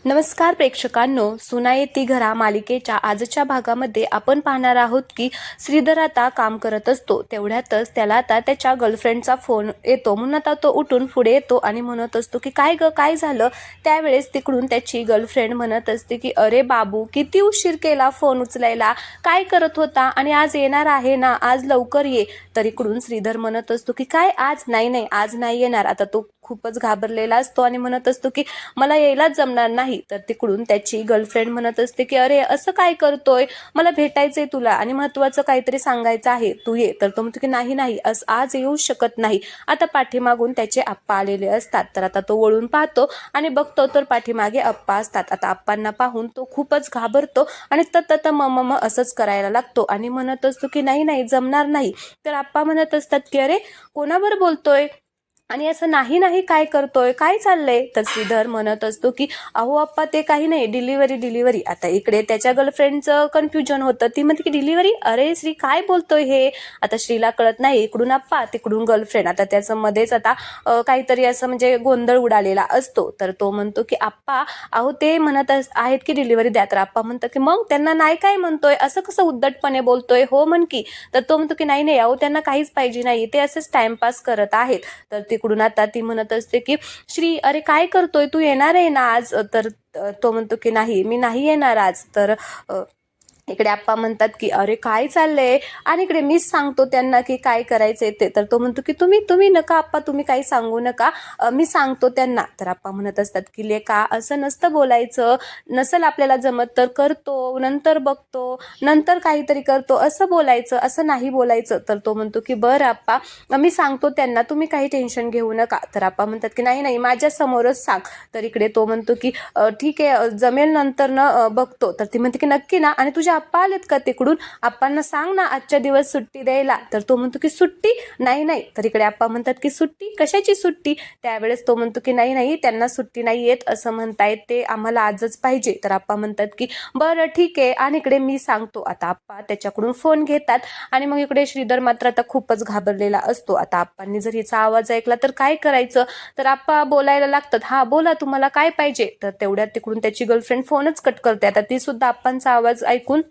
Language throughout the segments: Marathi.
नमस्कार प्रेक्षकांनो, सुना येती घरा मालिकेच्या आजच्या भागामध्ये आपण पाहणार आहोत की श्रीधर आता काम करत असतो. तेवढ्यातच त्याला आता त्याच्या गर्लफ्रेंडचा फोन येतो. म्हणून आता तो उठून पुढे येतो आणि म्हणत असतो की काय ग, काय झालं. त्यावेळेस तिकडून त्याची गर्लफ्रेंड म्हणत असते की अरे बाबू, किती उशीर केला फोन उचलायला, काय करत होता आणि आज येणार आहे ना, आज लवकर ये. तर इकडून श्रीधर म्हणत असतो की काय आज नाही, आज नाही येणार. आता तो खूपच घाबरलेला असतो आणि म्हणत असतो की मला यायलाच जमणार नाही. तर तिकडून त्याची गर्लफ्रेंड म्हणत असते की अरे असं काय करतोय, मला भेटायचंय तुला आणि महत्वाचं काहीतरी सांगायचं आहे, तू ये. तर तो म्हणतो की नाही आज येऊ शकत नाही. आता पाठीमागून त्याचे आप्पा आलेले असतात. तर आता तो वळून पाहतो आणि बघतो तर पाठीमागे आप्पा असतात. आता आप्पांना पाहून तो खूपच घाबरतो आणि तत मम असंच करायला लागतो आणि म्हणत असतो की नाही जमणार नाही. तर आप्पा म्हणत असतात की अरे कोणावर बोलतोय आणि असं नाही काय करतोय, काय चाललंय. तर श्रीधर म्हणत असतो की अहो अप्पा ते काही नाही, डिलिव्हरी. आता इकडे त्याच्या गर्लफ्रेंडचं कन्फ्युजन होतं. ती म्हणते की डिलिव्हरी, अरे श्री काय बोलतोय हे. आता श्रीला कळत नाही, इकडून अप्पा तिकडून गर्लफ्रेंड. आता त्याचं मध्येच आता काहीतरी असं म्हणजे गोंधळ उडालेला असतो. तर तो म्हणतो की अप्पा अहो ते म्हणत आहेत की डिलिव्हरी द्या. तर अप्पा म्हणतात की मग त्यांना नाही काय म्हणतोय, असं कसं उद्धटपणे बोलतोय, हो म्हण की. तर तो म्हणतो की नाही अहो त्यांना काहीच पाहिजे नाही, ते असंच टाइमपास करत आहेत. तर तिकडून आता ती म्हणत असते की श्री अरे काय करतोय, तू येणार आहे ना आज. तर तो म्हणतो की नाही, मी नाही येणार आज. तर इकडे आप्पा म्हणतात की अरे काय चाललंय आणि इकडे मीच सांगतो त्यांना की काय करायचंय ते. तर तो म्हणतो की तुम्ही नका आप्पा, तुम्ही काही सांगू नका, मी सांगतो त्यांना. तर आप्पा म्हणत असतात की लेका असं नसतं बोलायचं, नसल आपल्याला जमत तर करतो, नंतर बघतो, नंतर काहीतरी करतो, असं बोलायचं, असं नाही बोलायचं. तर तो म्हणतो की बरं आप्पा, मी सांगतो त्यांना, तुम्ही काही टेन्शन घेऊ नका. तर आप्पा म्हणतात की नाही माझ्या समोरच सांग. तर इकडे तो म्हणतो की ठीक आहे जमेल, नंतर बघतो. तर ती म्हणते की नक्की ना, आणि तुझ्या आप्पा आलेत का तिकडून, आप्पांना सांग ना आजच्या दिवस सुट्टी द्यायला. तर तो म्हणतो की सुट्टी नाही. तर इकडे आप्पा म्हणतात की सुट्टी, कशाची सुट्टी. त्यावेळेस तो म्हणतो की नाही त्यांना सुट्टी नाही येत असं म्हणतायत ते, आम्हाला आजच पाहिजे. तर आप्पा म्हणतात की बरं ठीक आहे, आणि इकडे मी सांगतो. आता आप्पा त्याच्याकडून फोन घेतात आणि मग इकडे श्रीधर मात्र आता खूपच घाबरलेला असतो. आता आप्पांनी जर हिचा आवाज ऐकला तर काय करायचं. तर आप्पा बोलायला लागतात, हा बोला तुम्हाला काय पाहिजे. तर तेवढ्यात तिकडून त्याची गर्लफ्रेंड फोनच कट करते. आता ती सुद्धा आप्पांचा आवाज ऐकून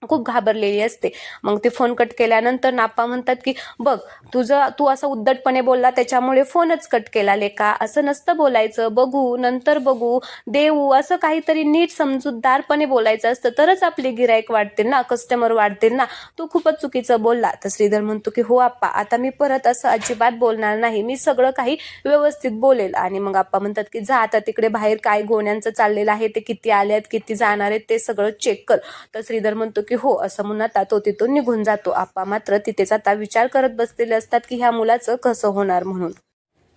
खूप घाबरलेली असते. मग ते फोन कट केल्यानंतर आप्पा म्हणतात की बघ तू असं उद्धटपणे बोलला त्याच्यामुळे फोनच कट केला लेका, असं नसतं बोलायचं, बघू नंतर बघू देऊ, असं काहीतरी नीट समजूतदारपणे बोलायचं असतं, तरच आपले गिराईक वाढतील ना, कस्टमर वाढतील ना. तू खूपच चुकीचं बोलला. तर श्रीधर म्हणतो की हो आप्पा, आता मी परत असं अजिबात बोलणार नाही, मी सगळं काही व्यवस्थित बोलेल. आणि मग आप्पा म्हणतात की जा आता तिकडे बाहेर काय गोण्यांचं चाललेलं आहे, ते किती आले आहेत किती जाणार आहेत ते सगळं चेक कर. तर श्रीधर म्हणतो की हो असं म्हणून आता तो तिथून निघून जातो. आप्पा मात्र तिथेच आता विचार करत बसलेले असतात की ह्या मुलाचं कसं होणार म्हणून.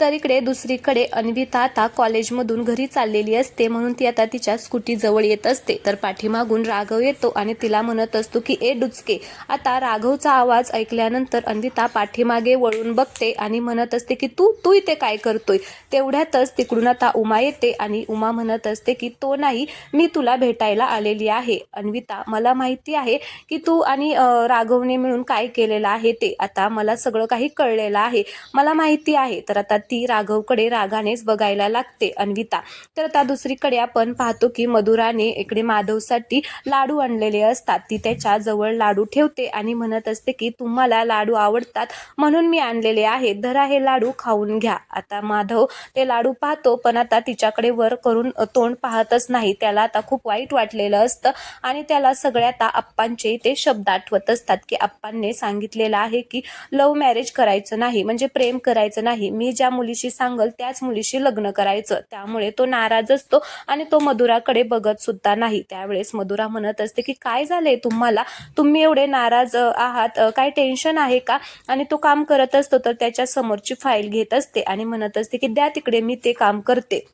तर इकडे दुसरीकडे अन्विता आता कॉलेजमधून घरी चाललेली असते, म्हणून ती आता तिच्या स्कूटी जवळ येत असते. तर पाठीमागून राघव येतो आणि तिला म्हणत असतो की ए डुचके. आता राघवचा आवाज ऐकल्यानंतर अन्विता पाठीमागे वळून बघते आणि म्हणत असते की तू इथे काय करतोय. तेवढ्यातच तिकडून आता उमा येते आणि उमा म्हणत असते की तो नाही, मी तुला भेटायला आलेली आहे. अन्विता, मला माहिती आहे की तू आणि राघवने मिळून काय केलेलं आहे ते, आता मला सगळं काही कळलेलं आहे, मला माहिती आहे. तर आता ती राघवकडे रागानेच बघायला लागते अन्विता. तर आता दुसरीकडे आपण पाहतो की मधुराने इकडे माधवसाठी लाडू आणलेले असतात. ती त्याच्या जवळ लाडू ठेवते आणि म्हणत असते की तुम्हाला लाडू आवडतात म्हणून मी आणलेले आहे, धरा हे लाडू खाऊन घ्या. आता माधव ते लाडू पाहतो पण आता तिच्याकडे वर करून तोंड पाहतच नाही. त्याला आता खूप वाईट वाटलेलं असतं आणि त्याला सगळ्यात आप्पांचे ते शब्द आठवत असतात की आप्पांनी सांगितलेलं आहे की लव्ह मॅरेज करायचं नाही, म्हणजे प्रेम करायचं नाही, मी ज्या मुलीशी सांगल त्याच मुलीशी लग्न करायचं. त्यामुळे तो नाराज असतो आणि तो मधुराकडे बघत सुद्धा नाही. त्यावेळेस मधुरा म्हणत असते की काय झालंय तुम्हाला, तुम्ही एवढे नाराज आहात, काय टेन्शन आहे का. आणि तो काम करत असतो तर त्याच्या समोरची फाईल घेत असते आणि म्हणत असते की द्या तिकडे, मी ते काम करते.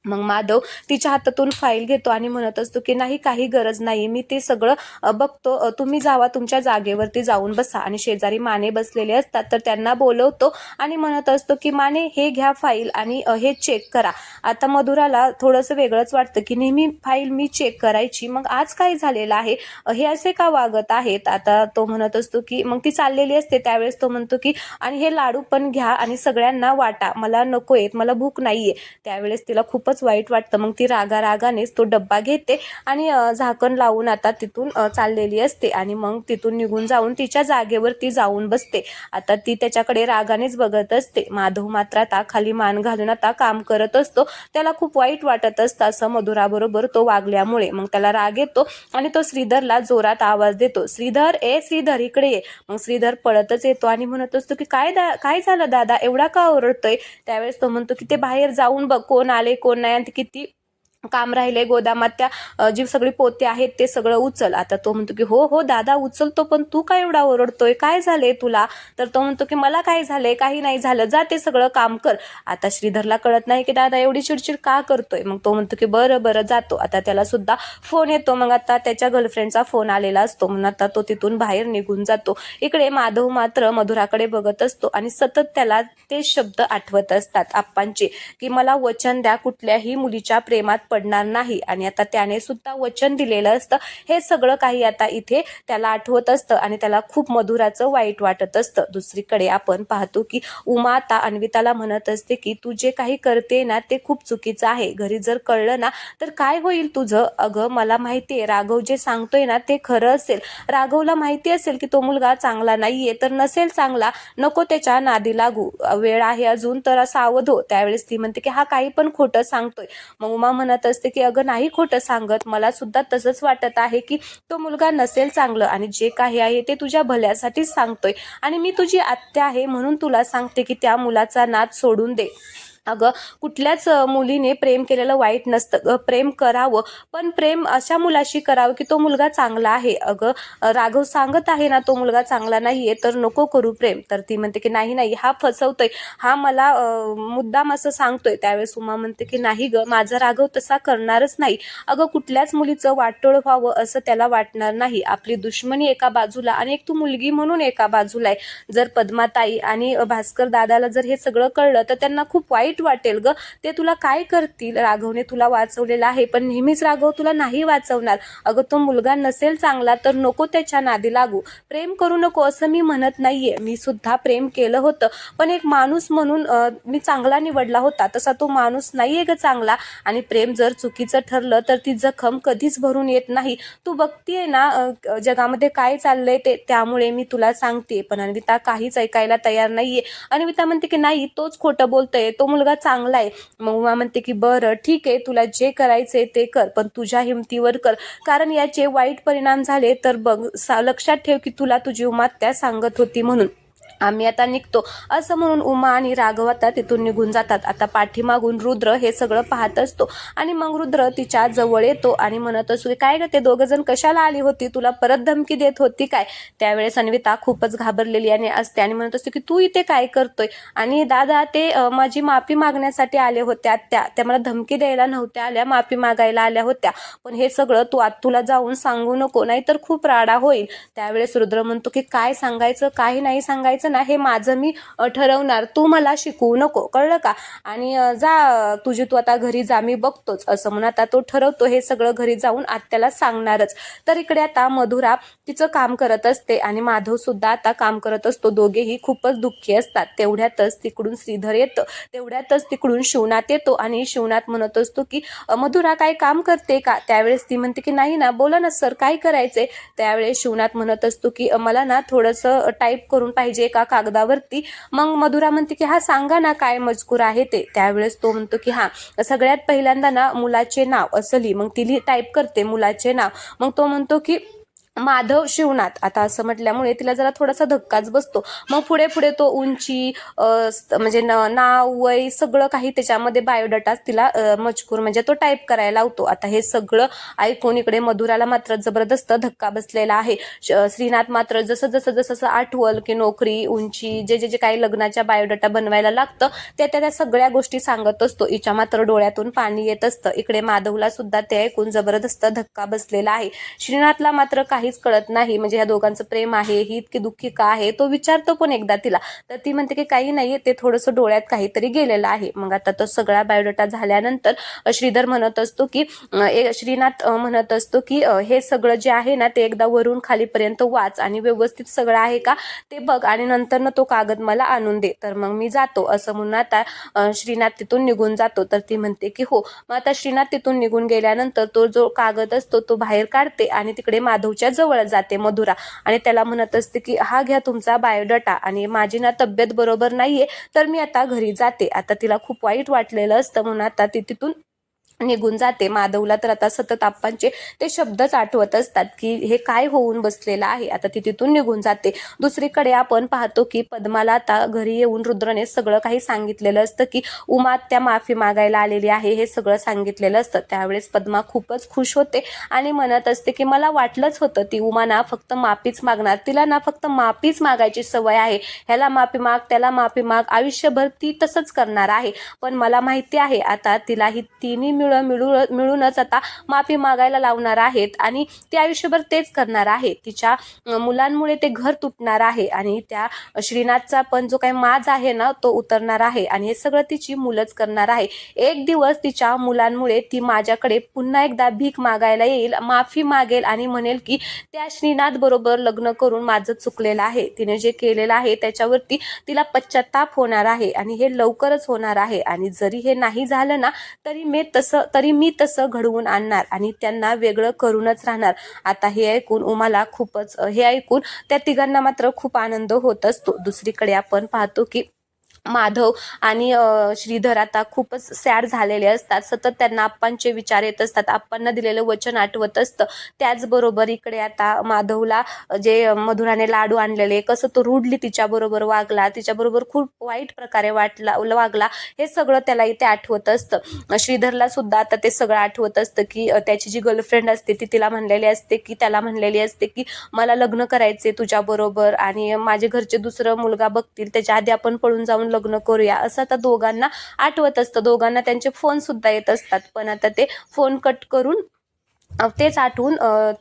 मग माधव तिच्या हातातून फाईल घेतो आणि म्हणत असतो की नाही काही गरज नाही, मी ते सगळं बघतो, तुम्ही जावा तुमच्या जागेवरती जाऊन बसा. आणि शेजारी माने बसलेले असतात तर त्यांना बोलवतो आणि म्हणत असतो की माने हे घ्या फाईल आणि हे चेक करा. आता मधुराला थोडंसं वेगळंच वाटतं की नेहमी फाईल मी चेक करायची, मग आज काय झालेलं आहे, हे असे का वागत आहेत. आता तो म्हणत असतो की मग ती चाललेली असते. त्यावेळेस तो म्हणतो की आणि हे लाडू पण घ्या आणि सगळ्यांना वाटा, मला नको आहेत, मला भूक नाहीये. त्यावेळेस तिला खूपच खूपच वाईट वाटतं. मग ती रागानेच तो डब्बा घेते आणि झाकण लावून आता तिथून चाललेली असते आणि मग तिथून निघून जाऊन तिच्या जागेवर ती जाऊन बसते. आता ती त्याच्याकडे रागानेच बघत असते. माधव मात्र आता खाली मान घालून आता काम करत असतो. त्याला खूप वाईट वाटत असतं असं मधुराबरोबर तो वागल्यामुळे. मग त्याला राग येतो आणि तो श्रीधरला जोरात आवाज देतो, श्रीधर, श्रीधर इकडे ये. मग श्रीधर पळतच येतो आणि म्हणत असतो की काय झालं दादा, एवढा का ओरडतोय. त्यावेळेस तो म्हणतो की ते बाहेर जाऊन बघ कोण आले कोण नाही आणि किती काम राहिले गोदामात, त्या जी सगळी पोते आहेत ते सगळं उचल. आता तो म्हणतो की हो हो दादा उचलतो, पण तू काय एवढा ओरडतोय, काय झाले तुला. तर तो म्हणतो की मला काय झाले, काही नाही झालं, जा ते सगळं काम कर. आता श्रीधरला कळत नाही की दादा एवढी चिडचिड का करतोय. मग तो म्हणतो की बरं जातो. आता त्याला सुद्धा फोन येतो. मग आता त्याच्या गर्लफ्रेंडचा फोन आलेला असतो म्हणून आता तो तिथून बाहेर निघून जातो. इकडे माधव मात्र मधुराकडे बघत असतो आणि सतत त्याला ते शब्द आठवत असतात आप्पांचे, की मला वचन द्या कुठल्याही मुलीच्या प्रेमात पडणार नाही. आणि आता त्याने सुद्धा वचन दिलेलं असतं. हे सगळं काही आता इथे त्याला आठवत असतं आणि त्याला खूप मधुराचं वाईट वाटत असतं. दुसरीकडे आपण पाहतो की उमा आता अन्विताला म्हणत असते की तू जे काही करते ना ते खूप चुकीचं आहे. घरी जर कळलं ना तर काय होईल तुझं. अगं मला माहितीये राघव जे सांगतोय ना ते खरं असेल. राघवला माहिती असेल की तो मुलगा चांगला नाहीये, तर नसेल चांगला, नको त्याच्या नादी लागू, वेळ आहे अजून, तर सावध हो. त्यावेळेस ती म्हणते की हा काही पण खोटं सांगतोय. मग उमा म्हणत असते की अगं नाही खोटं सांगत, मला सुद्धा तसंच वाटत आहे की तो मुलगा नसेल चांगलं आणि जे काही आहे ते तुझ्या भल्यासाठीच सांगतोय आणि मी तुझी आत्या आहे म्हणून तुला सांगते की त्या मुलाचा नाद सोडून दे. अगं कुठल्याच मुलीने प्रेम केलेलं वाईट नसतं. प्रेम करावं, पण प्रेम अशा मुलाशी करावं की तो मुलगा चांगला आहे. अगं राघव सांगत आहे ना तो मुलगा चांगला नाहीये, तर नको करू प्रेम. तर ती म्हणते की नाही हा फसवतोय, हा मला मुद्दाम असं सांगतोय. त्यावेळेस उमा म्हणते की नाही ग, माझा राघव तसा करणारच नाही. अगं कुठल्याच मुलीचं वाटोळ व्हावं असं त्याला वाटणार नाही. आपली दुश्मनी एका बाजूला आणि एक तू मुलगी म्हणून एका बाजूला आहे. जर पद्माताई आणि भास्कर दादाला जर हे सगळं कळलं तर त्यांना खूप वाईट वाटेल ग. ते तुला काय करतील. राघवने तुला वाचवलेला आहे, पण नेहमीच राघव तुला नाही वाचवणार. अगं तो मुलगा नसेल चांगला तर नको त्याच्या नादी लागू. प्रेम करू नको असं मी म्हणत नाहीये, मी सुद्धा प्रेम केलं होतं, पण एक माणूस म्हणून मी चांगला निवडला होता. तसा तो माणूस नाहीये ग चांगला. आणि प्रेम जर चुकीचं ठरलं तर ती जखम कधीच भरून येत नाही. तू बघतीये ना जगामध्ये काय चाललंय ते, त्यामुळे मी तुला सांगते. पण अन्विता काहीच ऐकायला तयार नाहीये. अन्विता म्हणते की नाही तोच खोटं बोलतोय, तो मुलगा चांगला आहे. मग उमा म्हणते की बरं ठीक आहे, तुला जे करायचंय ते कर, पण तुझ्या हिमतीवर कर, कारण याचे वाईट परिणाम झाले तर बघ, लक्षात ठेव की तुला तुझी उमा त्या सांगत होती म्हणून आम्ही आता निघतो. असं म्हणून उमा आणि राघव आता तिथून निघून जातात. आता पाठीमागून रुद्र हे सगळं पाहत असतो आणि मग रुद्र तिच्या जवळ येतो आणि म्हणत असतो की काय ग, ते दोघं जण कशाला आली होती, तुला परत धमकी देत होती काय. त्यावेळेस अन्विता खूपच घाबरलेली आणि असते आणि म्हणत असते की तू इथे काय करतोय. आणि दादा ते माझी माफी मागण्यासाठी आले होत्या, त्या मला धमकी द्यायला नव्हत्या आल्या, माफी मागायला आल्या होत्या. पण हे सगळं तू तुला जाऊन सांगू नको, नाहीतर खूप राडा होईल. त्यावेळेस रुद्र म्हणतो की काय सांगायचं काही नाही सांगायचं ना हे माझं मी ठरवणार, तू मला शिकवू नको, कळलं का. आणि जा तू आता घरी जा, मी बघतोच. असं म्हणून आता तो ठरवतो हे सगळं घरी जाऊन आत्याला सांगणारच. तर इकडे आता मधुरा तिचं काम करत असते आणि माधव सुद्धा आता काम करत असतो. दोघेही खूपच दुःखी असतात. तेवढ्यातच तिकडून श्रीधर येतं. तेवढ्यातच तिकडून शिवनाथ येतो आणि शिवनाथ म्हणत असतो की मधुरा काय काम करते का. त्यावेळेस ती म्हणते की नाही ना, बोला ना सर काय करायचंय. त्यावेळेस शिवनाथ म्हणत असतो की मला ना थोडंसं टाईप करून पाहिजे एका कागदावरती. मग मधुरा म्हणते की हा सांगा ना काय मजकूर आहे ते. त्यावेळेस तो म्हणतो की हा सगळ्यात पहिल्यांदा ना मुलाचे नाव असं लिही. मग ती टाईप करते मुलाचे नाव. मग तो म्हणतो की माधव शिवनाथ. आता असं म्हटल्यामुळे तिला जरा थोडासा धक्काच बसतो. मग पुढे तो उंची म्हणजे नाव वय सगळं काही त्याच्यामध्ये बायोडाटा तिला मजकूर म्हणजे तो टाईप करायला लावतो. आता हे सगळं ऐकून इकडे मधुराला मात्र जबरदस्त धक्का बसलेला आहे. श्रीनाथ मात्र जसं आठवल की नोकरी उंची जे काही लग्नाच्या बायोडाटा बनवायला लागतं त्या सगळ्या गोष्टी सांगत असतो. हिच्या मात्र डोळ्यातून पाणी येत असतं. इकडे माधवला सुद्धा ते ऐकून जबरदस्त धक्का बसलेला आहे. श्रीनाथला मात्र काही काहीच कळत नाही, म्हणजे ह्या दोघांचं प्रेम आहे, ही इतकी दुःखी का आहे, तो विचारतो पण एकदा तिला. तर ती म्हणते की काही नाही, ते थोडंसं डोळ्यात काहीतरी गेलेलं आहे. मग आता तो सगळा बायोडाटा झाल्यानंतर श्रीधर म्हणत असतो की श्रीनाथ म्हणत असतो की हे सगळं जे आहे ना ते एकदा वरून खालीपर्यंत वाच आणि व्यवस्थित सगळं आहे का ते बघ आणि नंतर तो कागद मला आणून दे. तर मग मी जातो असं म्हणून आता श्रीनाथ तिथून निघून जातो. तर ती म्हणते की हो. मग आता श्रीनाथ तिथून निघून गेल्यानंतर तो जो कागद असतो तो बाहेर काढते आणि तिकडे माधवच्या जवळ जाते मधुरा आणि त्याला म्हणत असते की हा घ्या तुमचा बायोडाटा आणि माझी ना तब्येत बरोबर नाहीये तर मी आता घरी जाते. आता तिला खूप वाईट वाटलेलं असतं म्हणून आता ती तिथून निघून जाते. माधवला तर आता सतत आप्पांचे ते शब्दच आठवत असतात की हे काय होऊन बसलेलं आहे. आता ती तिथून निघून जाते. दुसरीकडे आपण पाहतो की पद्माला आता घरी येऊन रुद्रने सगळं काही सांगितलेलं असतं की उमा त्या माफी मागायला आलेली आहे हे सगळं सांगितलेलं असतं. त्यावेळेस पद्मा खूपच खुश होते आणि म्हणत असते की मला वाटलंच होतं ती उमा ना फक्त माफीच मागणार, तिला ना फक्त माफीच मागायची सवय आहे, ह्याला माफी माग त्याला माफी माग, आयुष्यभर ती तसंच करणार आहे. पण मला माहिती आहे आता तिला ही तिन्ही मिळूनच आता माफी मागायला लावणार आहेत आणि ती आयुष्यभर तेच करणार आहे. तिच्या मुलांमुळे ते घर तुटणार आहे आणि त्या श्रीनाथचा पण जो काही माज आहे ना तो उतरणार आहे आणि हे सगळं तिची मुलंच करणार आहे. एक दिवस तिच्या मुलांमुळे ती माझ्याकडे पुन्हा एकदा भीक मागायला येईल, माफी मागेल आणि म्हणेल की त्या श्रीनाथ बरोबर लग्न करून माझं चुकलेलं आहे, तिने जे केलेलं आहे त्याच्यावरती तिला पश्चाताप होणार आहे आणि हे लवकरच होणार आहे आणि जरी हे नाही झालं ना तरी मी तसं घडवून आणणार आणि त्यांना वेगळं करूनच राहणार. आता हे ऐकून उमाला खूपच हे ऐकून त्या तिघांना मात्र खूप आनंद होत असतो. दुसरीकडे आपण पाहतो की माधव आणि श्रीधर आता खूपच सॅड झालेले असतात. सतत त्यांना आप्पांचे विचार येत असतात, आप्पांना दिलेलं वचन आठवत असतं. त्याचबरोबर इकडे आता माधवला जे मधुराने लाडू आणलेले कसं तो रूडली तिच्याबरोबर वागला, तिच्याबरोबर खूप वाईट प्रकारे वागला, हे सगळं त्याला इथे आठवत असतं. श्रीधरला सुद्धा आता ते सगळं आठवत असतं की त्याची जी गर्लफ्रेंड असते ती त्याला म्हणलेली असते की मला लग्न करायचे तुझ्याबरोबर आणि माझे घरचे दुसरं मुलगा बघतील त्याच्या आधी आपण पळून जाऊन लग्न करूया असं आता दोघांना आठवत असतं. दोघांना त्यांचे फोन सुद्धा येत असतात पण आता ते फोन कट करून तेच आठवून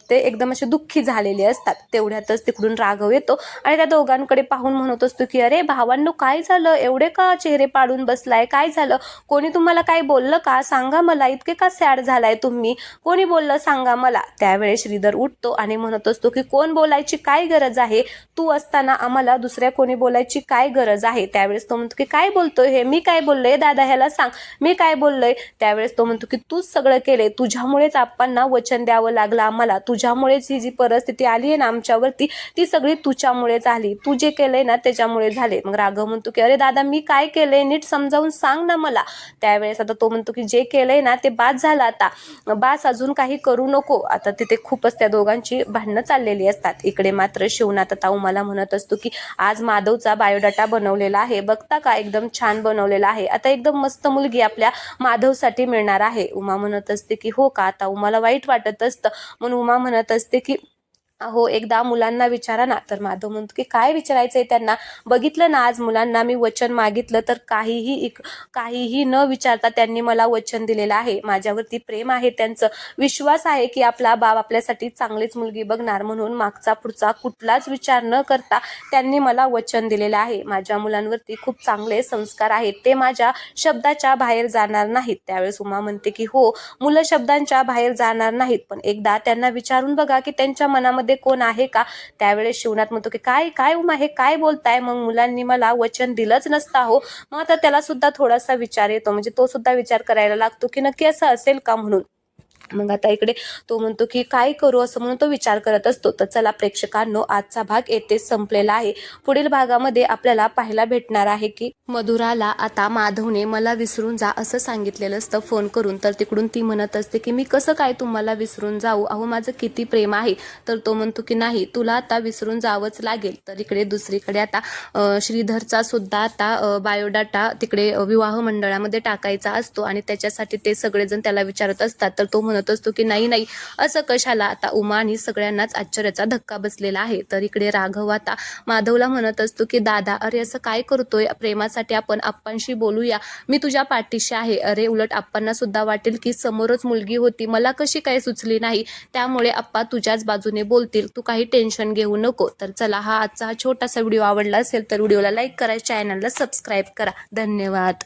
ते एकदम असे दुःखी झालेले असतात. तेवढ्यातच तिकडून राघव येतो आणि त्या दोघांकडे पाहून म्हणत असतो की अरे भावांनो काय झालं, एवढे का चेहरे पाडून बसलाय, काय झालं, कोणी तुम्हाला काय बोललं का, सांगा मला, इतके का सॅड झालाय तुम्ही, कोणी बोललं सांगा मला. त्यावेळेस श्रीधर उठतो आणि म्हणत असतो की कोण बोलायची काय गरज आहे, तू असताना आम्हाला दुसऱ्या कोणी बोलायची काय गरज आहे. त्यावेळेस तो म्हणतो की काय बोलतोय हे, मी काय बोललोय दादा, ह्याला सांग मी काय बोललोय. त्यावेळेस तो म्हणतो की तूच सगळं केलंय, तुझ्यामुळेच आप्पांना वचन द्यावं लागलं आम्हाला, तुझ्यामुळेच ही जी परिस्थिती आली आहे ना आमच्यावरती ती सगळी तुझ्यामुळेच आली, तू जे केलंय ना त्याच्यामुळे झाले. मग राघव म्हणतो की अरे दादा मी काय केलंय नीट समजावून सांग ना मला. त्यावेळेस आता तो म्हणतो की जे केलंय ना ते बास झालं, आता बास, अजून काही करू नको. आता तिथे खूपच त्या दोघांची भांडणं चाललेली असतात. इकडे मात्र शिवनाथ आता उमाला म्हणत असतो की आज माधवचा बायोडाटा बनवलेला आहे बघता का, एकदम छान बनवलेला आहे, आता एकदम मस्त मुलगी आपल्या माधवसाठी मिळणार आहे. उमा म्हणत असते की हो का. आता उमाला वाईट वाटत असतं म्हणून उमा म्हणत असते की हो एकदा मुलांना विचारा ना. तर माधव म्हणतो की काय विचारायचंय त्यांना, बघितलं ना आज मुलांना मी वचन मागितलं तर काहीही न विचारता त्यांनी मला वचन दिलेलं आहे, माझ्यावरती प्रेम आहे, त्यांचं विश्वास आहे की आपला बाप आपल्यासाठी चांगलीच मुलगी बघणार, म्हणून मागचा पुढचा कुठलाच विचार न करता त्यांनी मला वचन दिलेलं आहे. माझ्या मुलांवरती खूप चांगले संस्कार आहेत, ते माझ्या शब्दाच्या बाहेर जाणार नाहीत. त्यावेळेस उमा म्हणते की हो मुलं शब्दांच्या बाहेर जाणार नाहीत, पण एकदा त्यांना विचारून बघा की त्यांच्या मनामध्ये कोण आहे का. त्यावेळेस शिवनाथ म्हणतो की काय काय उमा हे काय बोलताय, मग मुलांनी मला वचन दिलंच नसता हो. मग आता त्याला सुद्धा थोडासा विचार येतो, म्हणजे तो सुद्धा विचार करायला लागतो की नक्की असं असेल का म्हणून. मग आता इकडे तो म्हणतो की काय करू असं म्हणून तो विचार करत असतो. तर चला प्रेक्षकांनो आजचा भाग येथेच संपलेला आहे. पुढील भागामध्ये आपल्याला पाहायला भेटणार आहे की मधुराला आता माधवने मला विसरून जा असं सांगितलेलं असतं फोन करून. तर तिकडून ती म्हणत असते की मी कसं काय तुम्हाला विसरून जाऊ, अहो माझं किती प्रेम आहे. तर तो म्हणतो की नाही तुला आता विसरून जावंच लागेल. तर इकडे दुसरीकडे आता श्रीधरचा सुद्धा आता बायोडाटा तिकडे विवाह मंडळामध्ये टाकायचा असतो आणि त्याच्यासाठी ते सगळेजण त्याला विचारत असतात. तर तो म्हणत असतो की नाही नाही असं कशाला. आता उमा आणि सगळ्यांनाच आश्चर्याचा धक्का बसलेला आहे. तर इकडे राघव आता माधवला म्हणत असतो की दादा अरे असं काय करतोय, प्रेमासाठी आपण आप्पांशी बोलूया, मी तुझ्या पाठीशी आहे. अरे उलट आप्पांना सुद्धा वाटेल की समोरच मुलगी होती, मला कशी काय सुचली नाही, त्यामुळे आप्पा तुझ्याच बाजूने बोलतील, तू काही टेन्शन घेऊ नको. तर चला आजचा हा छोटासा व्हिडिओ आवडला असेल तर व्हिडिओला लाईक करा, चॅनलला सबस्क्राईब करा. धन्यवाद.